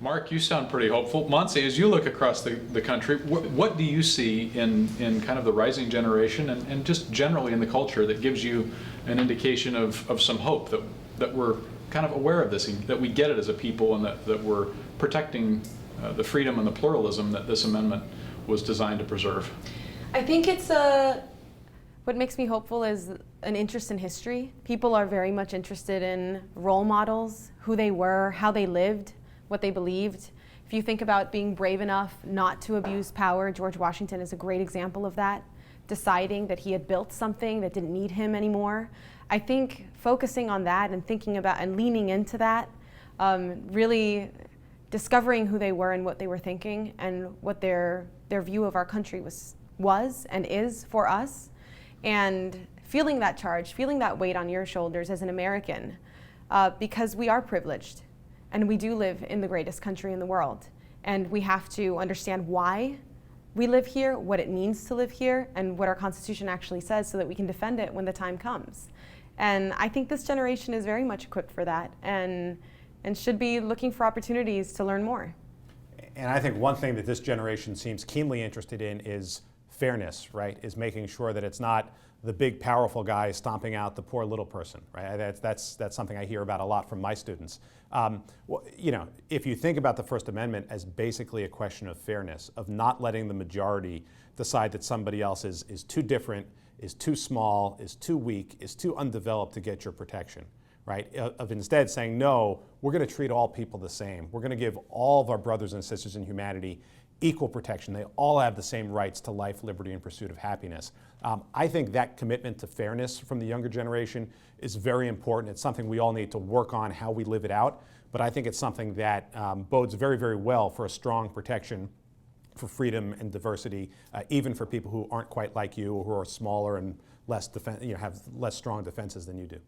Mark, you sound pretty hopeful. Montse, as you look across the country, what do you see in kind of the rising generation and just generally in the culture that gives you an indication of some hope that we're kind of aware of this, that we get it as a people, and that we're protecting the freedom and the pluralism that this amendment was designed to preserve? I think what makes me hopeful is an interest in history. People are very much interested in role models, who they were, how they lived, what they believed. If you think about being brave enough not to abuse power, George Washington is a great example of that, deciding that he had built something that didn't need him anymore. I think focusing on that and thinking about and leaning into that, really discovering who they were and what they were thinking and what their view of our country was and is for us, and feeling that charge, feeling that weight on your shoulders as an American, because we are privileged. And we do live in the greatest country in the world. And we have to understand why we live here, what it means to live here, and what our Constitution actually says so that we can defend it when the time comes. And I think this generation is very much equipped for that and should be looking for opportunities to learn more. And I think one thing that this generation seems keenly interested in is fairness, right? Is making sure that it's not the big powerful guy stomping out the poor little person, right? That's something I hear about a lot from my students. Well, you know, if you think about the First Amendment as basically a question of fairness, of not letting the majority decide that somebody else is too different, is too small, is too weak, is too undeveloped to get your protection, right? Of instead saying, no, we're going to treat all people the same. We're going to give all of our brothers and sisters in humanity equal protection. They all have the same rights to life, liberty, and pursuit of happiness. I think that commitment to fairness from the younger generation is very important. It's something we all need to work on how we live it out, but I think it's something that bodes very, very well for a strong protection for freedom and diversity, even for people who aren't quite like you or who are smaller and less have less strong defenses than you do.